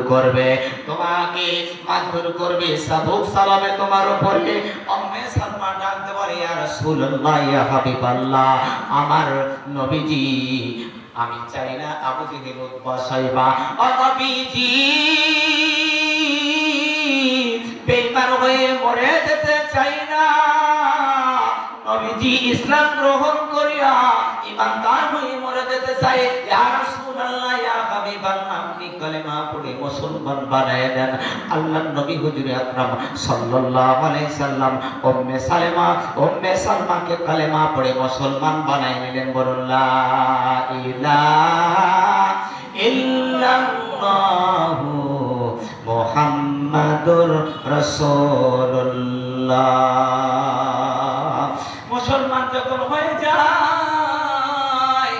করবে, সাবুক সালামে তোমার উপরে। উম্মে সালমা ডাকতে বলে, ইয়া রাসূলুল্লাহ, ইয়া হাবিবাল্লাহ, আমার নবীজি, আমি চাই না আবু জেহেল উতবা সাইবা ও নবীজি বেঈমান হয়ে মরে যেতে চাই না। নবীজি ইসলাম গ্রহণ করিয়া ইমানদার হয়ে মরে যেতে চাই, ইয়া রাসূলুল্লাহ ইয়া হাবিবাল্লাহ, আপনি কালেমা পড়ে মুসলমান বানায় দেন। আল্লাহর নবী হুজুরে আকরাম সাল্লাল্লাহু আলাইহি সাল্লাম উম্মে সালমাকে কালেমা পড়ে মুসলমান বানায় নিলেন। বলুন লা ইলাহা ইল্লাল্লাহু মুহাম্মাদুর রাসূলুল্লাহ। মুসলমান যখন হয়ে যায়,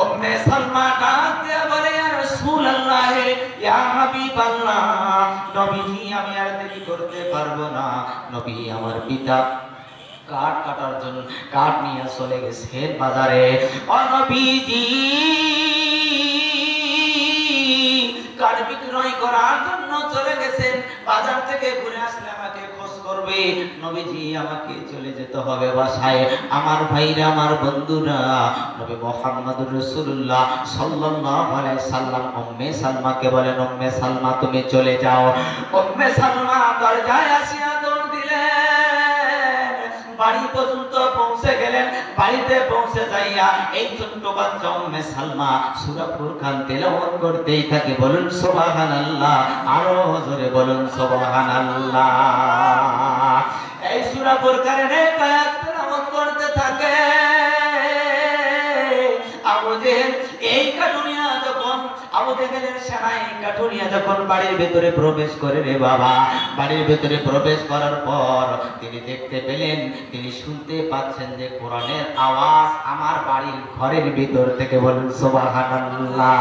উম্মে সালমা ডাক দিয়ে বলে, ইয়া রাসূলুল্লাহ, ইয়া হাবিবাল্লাহ, নবীজি আমি আর দেরি করতে পারবো না। নবী আমার পিতা কাঠ কাটার জন্য কাঠ নিয়ে চলে গেছেন বাজারে। ও নবীজি, কাঠ বিক্রয় করার জন্য চলে গেছেন, বাজার থেকে ঘুরে আসলে আমাকে খোঁজ করবে। নবীজি আমাকে চলে যেতে হবে বাসায়। আমার ভাইরা, আমার বন্ধুরা, নবী মুহাম্মদুর রাসূলুল্লাহ সাল্লাল্লাহু আলাইহি সাল্লাম উম্মে সালমাকে বলেন, উম্মে সালমা তুমি চলে যাও। উম্মে সালমা দরজায় আসিয়া দৌড় দিলেন, বাড়ি পর্যন্ত পৌঁছে গেলেন। বাড়িতে পৌঁছে যাইয়া এই ছোট্ট বাচ্চা উম্মে সালমা সূরা ফুরকান তেলাওয়াত করতেই থাকে। বলুন সুবহানাল্লাহ, আরো জোরে বলুন সুবহানাল্লাহ। এই সূরা ফুরকানের এক আয়াত তেলাওয়াত করতে থাকে। আবু জেহেল এই কাঠুরিয়া যখন আবু জেহেলের সেনাই কাঠুরিয়া যখন বাড়ির ভিতরে প্রবেশ করে রে বাবা, বাড়ির ভিতরে প্রবেশ করার পর তিনি দেখতে পেলেন, তিনি শুনতে পাচ্ছেন যে কোরআনের আওয়াজ আমার বাড়ির ঘরের ভিতর থেকে। বলুন সুবহানাল্লাহ।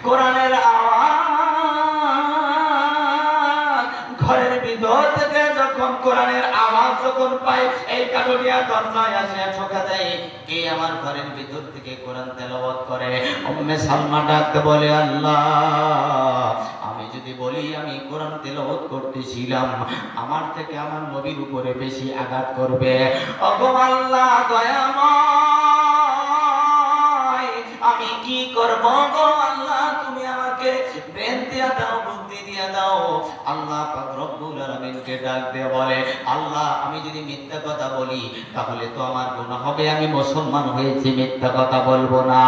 কোরআনের আওয়াজ ঘরের ভিতর থেকে যখন কোরআনের আওয়াজ যখন পায়, এই কাঠুরিয়া দরজায় আসে ঠোকা দেয়, কে আমার ঘরের ভিতর থেকে কোরআন তেলাওয়াত করে? উম্মে সালমা ডাকতে বলে, আল্লাহ, আমি যদি বলি আমি কোরআন তেলাওয়াত করতেছিলাম, আমার থেকে আমার নবীর উপরে বেশি আঘাত করবে। ওগো আল্লাহ দয়াময়, আমি কি করব গো আল্লাহ? তুমি আমাকে ব্রেন দিয়া দাও, বুদ্ধি দিয়া দাও। আল্লাহ পাক রব্বুল আলামিনকে ডাক দিয়ে বলে, আল্লাহ, আমি যদি মিথ্যা কথা বলি তাহলে তো আমার গুনাহ হবে, আমি মুসলমান হয়েছি, মিথ্যা কথা বলবো না।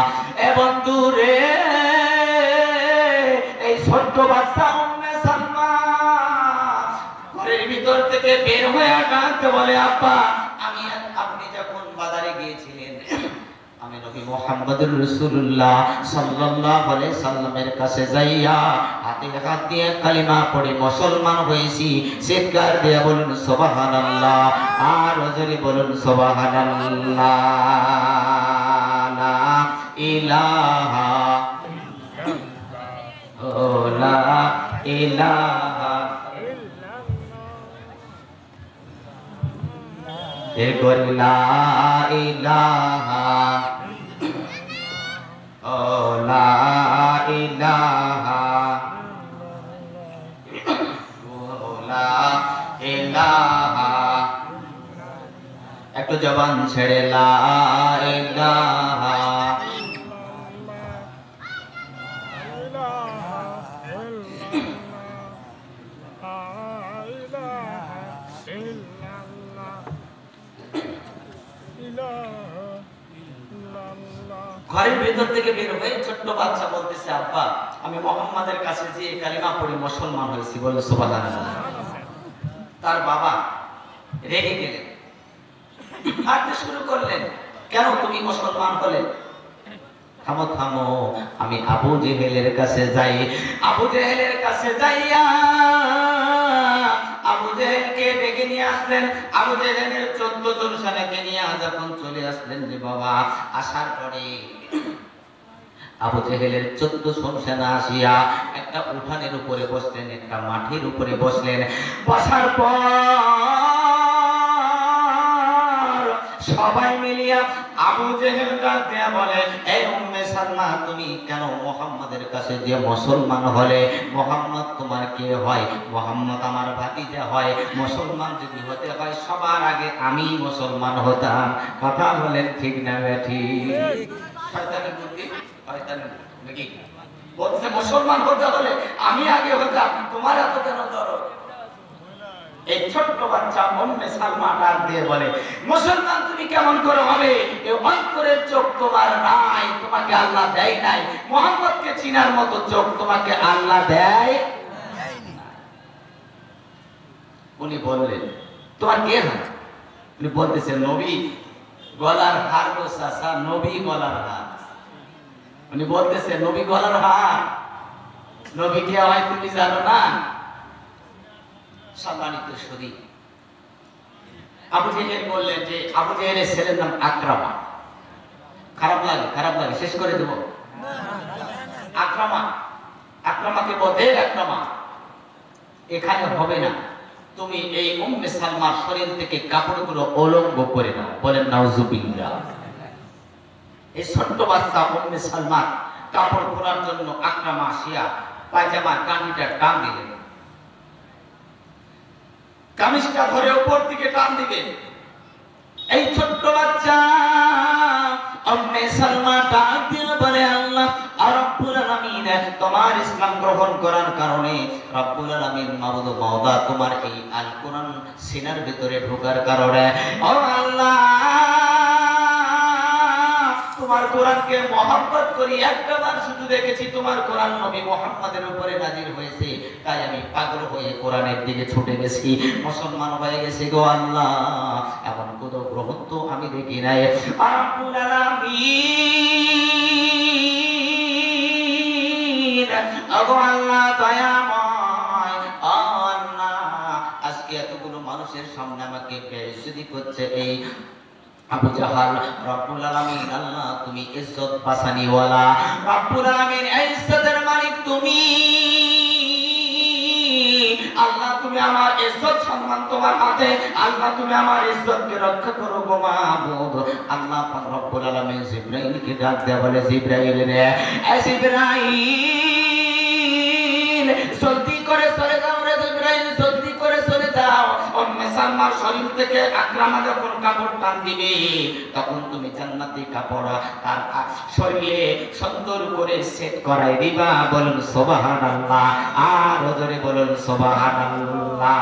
এ বন্ধু রে, এই ছোট্ট বাচ্চা উম্মে সালমা ঘরের ভিতর থেকে বের হয়ে ডাকতে বলে, আব্বা, আপনি যখন বাজারে গিয়েছিলেন, আমি নবী মুহাম্মদুর রাসূলুল্লাহ সাল্লাল্লাহু আলাইহি সাল্লামের কাছে যাইয়া হাতে হাত দিয়ে কালিমা পড়ে মুসলমান হয়েছি। চিৎকার দিয়ে বলুন সুবহানাল্লাহ, আর জোরে বলুন সুবহানাল্লাহ। লা ইলাহা লা ইলাহা লা ইলাহা লা ইলাহা লা ইলাহা। একটু জবান ছেড়ে লা ইলাহা ঘরের ভেতর থেকে বের হয়ে ছোট্ট বাচ্চা বলতেছে, আব্বা, আমি মুহাম্মাদের কাছে যে কালিমা পড়ে মুসলমান হয়েছি। বলে সুবহানাল্লাহ। তার বাবা রেগে গেলেন, হাঁটতে শুরু করলেন, কেন তুমি মুসলমান হলে? থামো থামো, আমি আবু জেহেলের কাছে যাই। আবু জেহেলের কাছে যাইয়া আবু জেহেলকে ডেকে নিয়ে আসলেন। আবু জেহেলের 14 জন সেনাকে নিয়ে যখন চলে আসলেন যে বাবা, আসার পরে আবু জেহেলের 14 জন সেনা আসিয়া একটা উঠানের উপরে বসলেন, একটা মাটির উপরে বসলেন। বসার পর সবাই মিলিয়া আবু জেহেল ডাক দিয়া বলে, এই উম্মে সালমা, তুমি কেন মুহাম্মাদের কাছে যে মুসলমান হলে? মুহাম্মদ তোমার কে হয়? মুহাম্মদ আমার ভাতিজা হয়। মুসলমান যদি হতে হয় সবার আগে আমি মুসলমান হতাম। কথা বলেন ঠিক না বেঠি? শয়তানি বুদ্ধি, শয়তানি নাকি? বলছে মুসলমান হতে হলে আমি আগে হতাম, তোমার এত কেন দরদ? এই ছোট্ট বাচ্চা উম্মে সালমা ডাক দিয়ে বলে, মুসলমান তুমি কেমন করে হবে? এই অন্তরের চোখ তোমার নাই, তোমাকে আল্লাহ দেয় নাই। মুহাম্মদকে চিনার মতো চোখ তোমাকে আল্লাহ দেয়। উনি বললেন, তোমার কে হয়? উনি বলতেছে, নবী গলার হার গো চাচা, নবী গলার হার। উনি বলতেছে, নবী গলার হার, নবী কে হয় তুমি জানো না? সম্মানিত শরীর, আবু জেহেল বললেন যে আবু জেহেলের ছেলের নাম আকরামা। খারাপ লাগে? খারাপ লাগে, শেষ করে দেব। আকরামা, আকরামাকে বলতে, আকরামা এখানে হবে না, তুমি এই উম্মে সালমার শরীর থেকে কাপড়গুলো উলঙ্গ করে নাও। বলেন নাউজুবিল্লাহ। এই ছোট্ট বাচ্চা উম্মে সালমার কাপড় খোলার জন্য আকরামা আসিয়া পায়জামার কাঁধিটা টান দিলেন, কামিজটা ধরে উপর দিকে টান দিবেন। এই ছোট্ট বাচ্চা উম্মে সালমা ডাক দিয়ে বলে, আল্লাহ রব্বুল আলামিন তোমার ইসলাম গ্রহণ করার কারণে, রব্বুল আলামিন মাবুদ মাওলা তোমার এই আল কোরআন সিনার ভিতরে ঢোকার কারণে, ও আল্লাহ তোমার কোরআনকে মহব্বত করি, একবার শুধু দেখেছি তোমার কোরআন নবী মুহাম্মাদের উপরে নাজিল হয়েছে, তাই আমি পাগল হয়ে কোরআনের দিকে ছুটে গেছি, মুসলমান হয়ে গেছি গো আল্লাহ। এমন কোন গ্রহণ তো আমি দেখি নাই। রব্বুল আলামিন ওগো আল্লাহ দয়াময়, আল্লাহ আজকে এতগুলো মানুষের সামনে আমাকে বেইজ্জতি করছে এই আবু জাহাল। রব্বুল আলামিন আল্লাহ তুমি ইজ্জত বাসানিওয়ালা, রব্বুল আলামিন ইজ্জতের মালিক তুমি আল্লাহ, তুমি আমার ইজ্জত সম্মান তোমার হাতে, আল্লাহ তুমি আমার ইজ্জতকে রক্ষা করো গো মাবুদ। আল্লাহ পাক রব্বুল আলামিন জিবরাইলকে ডাক দেয়া বলে, জিবরাইল রে, এ জিবরাইল জলদি করে চলে যাও রে, জিবরাইল জলদি করে চলে যাও। উম্মে সালমার শরীর থেকে আকরামা যখন কাপড় টান দিবে, তখন তুমি জান্নাতি কাপড় তার শরীরে সুন্দর করে সেট করাই দিবা। বলুন সুবহানাল্লাহ, আর জোরে বলুন সুবহানাল্লাহ।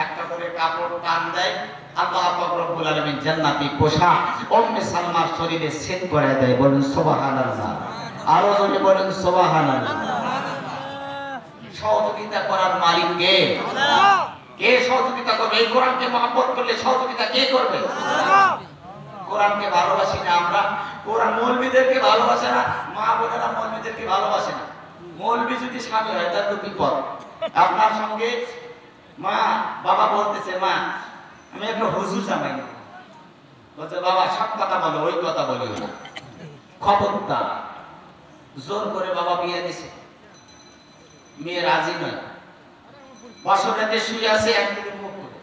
একটা করে কাপড় টান দেয়, আল্লাহ পাক রব্বুল আলামিন জান্নাতি পোশাক উম্মে সালমার শরীরে সেট করে দেয়। বলুন সুবহানাল্লাহ, আর জোরে বলুন সুবহানাল্লাহ। সহযোগিতা করার মালিক কে? কে সহযোগিতা করবে? এই কোরআনকে মহব্বত করলে সহযোগিতা কে করবে? কোরআনকে ভালোবাসি না আমরা, কোরআন মৌলবীদেরকে ভালোবাসে না, মা বোনেরা মৌলবীদেরকে ভালোবাসে না। মৌলবী যদি স্বামী হয় তার তো বিপদ। আপনার সঙ্গে মা বাবা বলতেছে, মা আমি একটা হুজুর জামাই, বলছে বাবা সব কথা বলো, ওই কথা বলি না, খবরদার। জোর করে বাবা বিয়ে দিছে, মেয়ে রাজি নয়, বছর রাতে শুয়ে আছে একদিকে মুখ করে,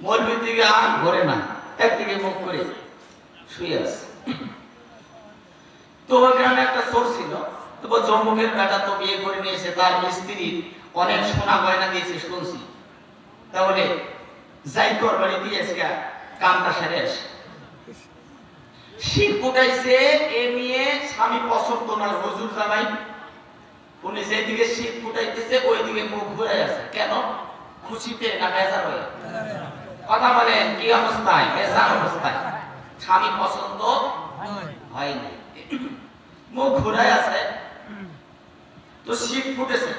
মৌলবীর দিকে আর ঘরে না, একদিকে মুখ করে শুয়ে আছে। তো ওই গ্রামে একটা চোর ছিল, তো জম্মুকের বেটা তো বিয়ে করে নিয়েছে, তার স্ত্রী অনেক সোনা গয়না দিয়েছে শুনছি, তাহলে যাই তোর বাড়ি দিয়েছে কামটা সেরে আসে। শীত ফুটাইছে, এ নিয়ে স্বামী পছন্দ না, হুজুর জামাই উনি যেদিকে শীত ফুটাইতেছে ওইদিকে মুখ ঘুরে আছে। কেন? খুশিতে না বেজার হয়ে? কথা বলেন, কি অবস্থায়? বেজার অবস্থায়, স্বামী পছন্দ হয়নি, মুখ ঘুরে আছে। তো শীত ফুটেছে,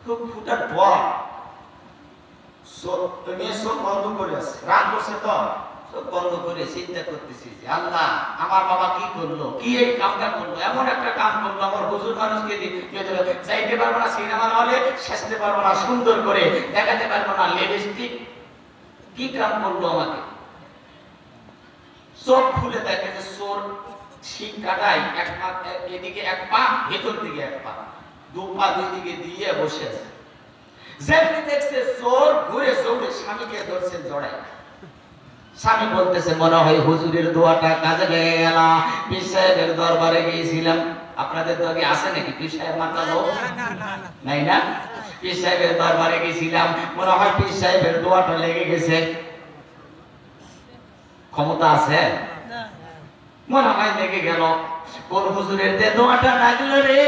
খুব ফুটার পর মেয়ে চোখ বন্ধ করে আছে, রাগ করছে তো চোখ বন্ধ করে চিন্তা করতেছি, আল্লাহ আমার বাবা কি করলো, কি এই কামটা করলো, এমন একটা কাম করলো, আমার হুজুর মানুষকে চাইতে পারবো না সিনেমা হলে, সাজতে পারবো না সুন্দর করে, দেখাতে পারবো না লিপস্টিক, কি কাম করলো আমাকে। চোখ খুলে দেখে যে চোর শিং কাটাই, এক পা এদিকে এক পা, ভেতর দিকে এক পা, দু পা দুই দিকে দিয়ে বসে আছে। যেমনি দেখছে চোর ঘুরে চৌড়ে স্বামীকে ধরছে জড়ায়। স্বামী বলতেছে, মনে হয় হুজুরের দোয়াটা কাজে লেগে গেল, পীর সাহেবের দরবারে গিয়েছিলাম। আপনাদের দরবারে আছে নাকি পীর সাহেব মাতা লোক? নাই না? পীর সাহেবের দরবারে গিয়েছিলাম, মনে হয় পীর সাহেবের দোয়াটা লেগে গেছে। ক্ষমতা আছে? মনে হয় লেগে গেল। কোন হুজুরের যে দোয়াটা লাগলো রে,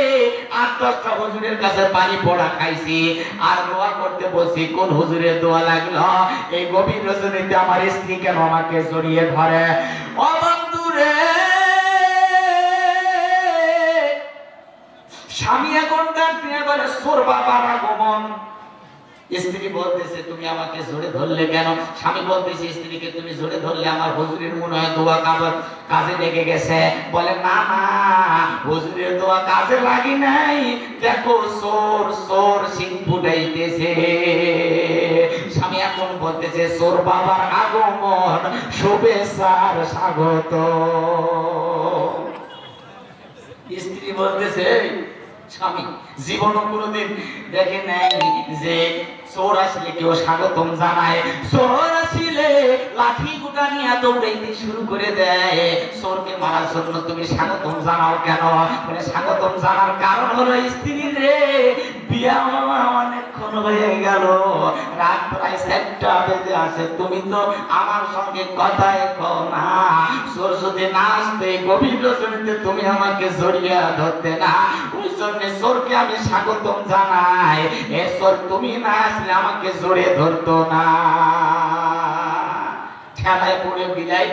8-10টা হুজুরের কাছে পানি পড়া খাইছি, আর দোয়া করতে বলছি, কোন হুজুরের দোয়া লাগলো? এই গভীর রজনীতে আমার স্ত্রী কেন আমাকে জড়িয়ে ধরে? ও বন্ধু রে, স্বামী এখন ডাক দিয়ে বলে, সোর বাবার আগমন। স্ত্রী বলতেছে, তুমি আমাকে জড়ে ধরলে কেন? স্বামী বলতেছে স্ত্রীকে, তুমি জড়ে ধরলে আমার হুজুরের মনে হয় দোয়া কাজে লেগে গেছে। বলে, না না, হুজুরের দোয়া কাজে লাগি নাই, দেখো সোর সোর সিং ফুটাইতেছে। স্বামী এখন বলতেছে, সোর বাবার আগমন, শুভেচ্ছার স্বাগত। স্ত্রী বলতেছে, স্বামী জীবনও কোনোদিন দেখে নাই যে চোর আসলে কেউ স্বাগতম জানায়। চোর আসলে লাঠি গুটা নিয়ে দৌড়াইতে শুরু করে দেয়, চোরকে মারার জন্য তুমি স্বাগতম জানাও কেন? বলে, স্বাগতম জানার কারণ হলো, স্ত্রী রে, বিয়া অনেকক্ষণ হয়ে গেল, রাত প্রায় 4টা বেজে আছে, তুমি তো আমার সঙ্গে কথাই কও না। চোর যদি না আসতে গভীর রজনীতে তুমি আমাকে জড়িয়ে ধরতে না, ওই জন্য চোরকে আমি স্বাগতম জানাই। এ চোর তুমি না আসলে আমাকে জড়িয়ে ধরতো না। ঠেলায় পড়ে বিলাই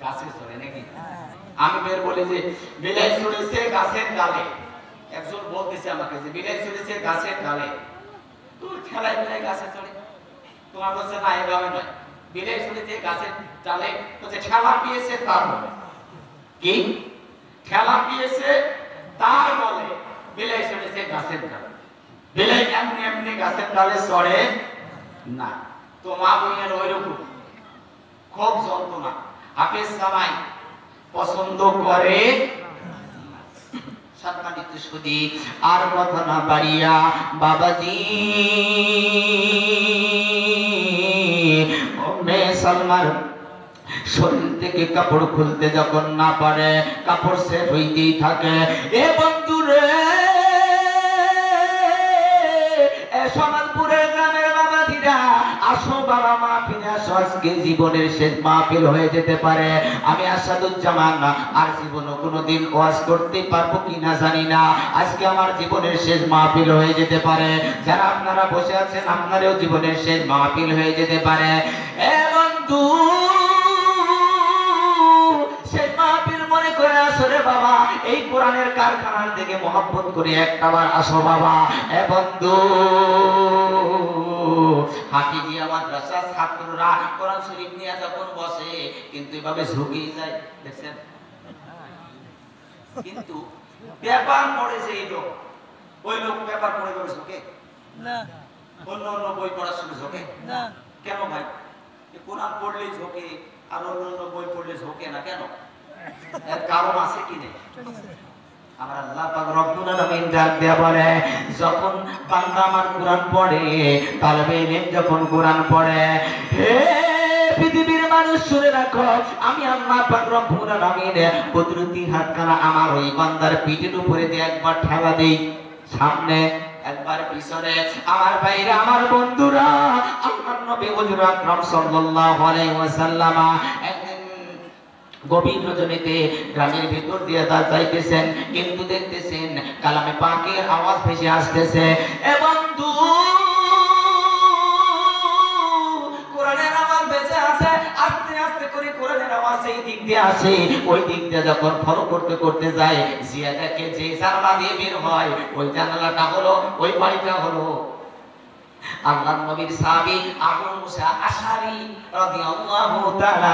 গাছে চড়ে নাকি? আমি বের বলি যে বিলাই চড়েছে গাছের ডালে। একজন বলতেছে আমাকে যে বিলাই চড়েছে গাছের ডালে। তোর ঠেলায় বিলাই গাছে চড়ে? তোমার বলছে না, এভাবে নয়, বিলাই চড়েছে গাছের ডালে, বলছে ঠেলা পেয়েছে তার বলে। কি ঠেলা পেয়েছে তার বলে বিলাই চড়েছে গাছের ডালে? বিলাই এমনি এমনি গাছের ডালে চড়ে না। তো মা বোনের ওইরকম খুব যন্ত্রণা। হাফেজ জামাই পছন্দ করে। সম্মানিত সুধী, আর কথা না বাড়িয়া বাবাজি, সালমার শরীর থেকে কাপড় খুলতে যখন না পারে, কাপড় সেট হইতেই থাকে। এ বন্ধু রে, সমাজপুরের গ্রামের বাবাজিরা, আসো বাবা, মাহফিলে আসো, আজকে জীবনের শেষ মাহফিল হয়ে যেতে পারে। আমি আসাদুজ্জামান আর জীবনে কোনোদিন ওয়াজ করতে পারবো কিনা জানি না, আজকে আমার জীবনের শেষ মাহফিল হয়ে যেতে পারে। যারা আপনারা বসে আছেন, আপনারও জীবনের শেষ মাহফিল হয়ে যেতে পারে। এ বন্ধু, শেষ মাহফিল মনে করে আসো রে বাবা, এই কোরআনের কারখানার দিকে মহব্বত করে একটাবার আসো বাবা। এ বন্ধু, হাফিজিয়া মাদ্রাসার ছাত্ররা কোরআন শরীফ নিয়ে যখন বসে, কিন্তু এভাবে ঝুঁকিয়ে যায়, দেখছেন? কিন্তু পেপার পড়ে যে লোক, ওই লোক পেপার পড়ে পড়ে ঝোঁকে না, অন্য অন্য বই পড়ার সময় ঝোঁকে না। কেন ভাই? কোরআন পড়লেই ঝোঁকে, আর অন্য অন্য বই পড়লে ঝোঁকে না কেন? এর কারণ আছে কি নেই? আমার আল্লাহ পাক রব্বুল আলামিন ডাক দেয়া বলে, যখন বান্দা আমার কোরআন পড়ে, তালবে ইলম যখন কোরআন পড়ে, হে পৃথিবীর মানুষ শুনে রাখো, আমি আল্লাহ পাক রব্বুল আলামিন কুদরতি হাতখানা আমার ওই বান্দার পিঠের উপরে দিয়ে একবার ঠেলা দেই, সামনে একবার পিছনে। আমার ভাইরা, আমার বন্ধুরা, আল্লাহর নবী হুজুর আকরাম সাল্লাল্লাহু আলাইহি ওয়াসাল্লাম একদিন গভীর রজনীতে গ্রামের ভিতর দিয়ে যাইতেছেন, কিন্তু দেখতেছেন কালামে পাকের আওয়াজ ভেসে আসতেছে। এ বন্ধু, কোরআনের আওয়াজ ভেসে আসে, আস্তে আস্তে করে কোরআনের আওয়াজ এই দিক দিয়ে আসে। ওই দিক দিয়ে যখন ফলো করতে করতে যায়, জিয়াদাকে যে জানালা দিয়ে বের হয়, ওই জানালাটা হলো, ওই বাড়িটা হলো আল্লাহর নবীর সাহাবী আবু মুসা আশআরী রাদিয়াল্লাহু তাআলা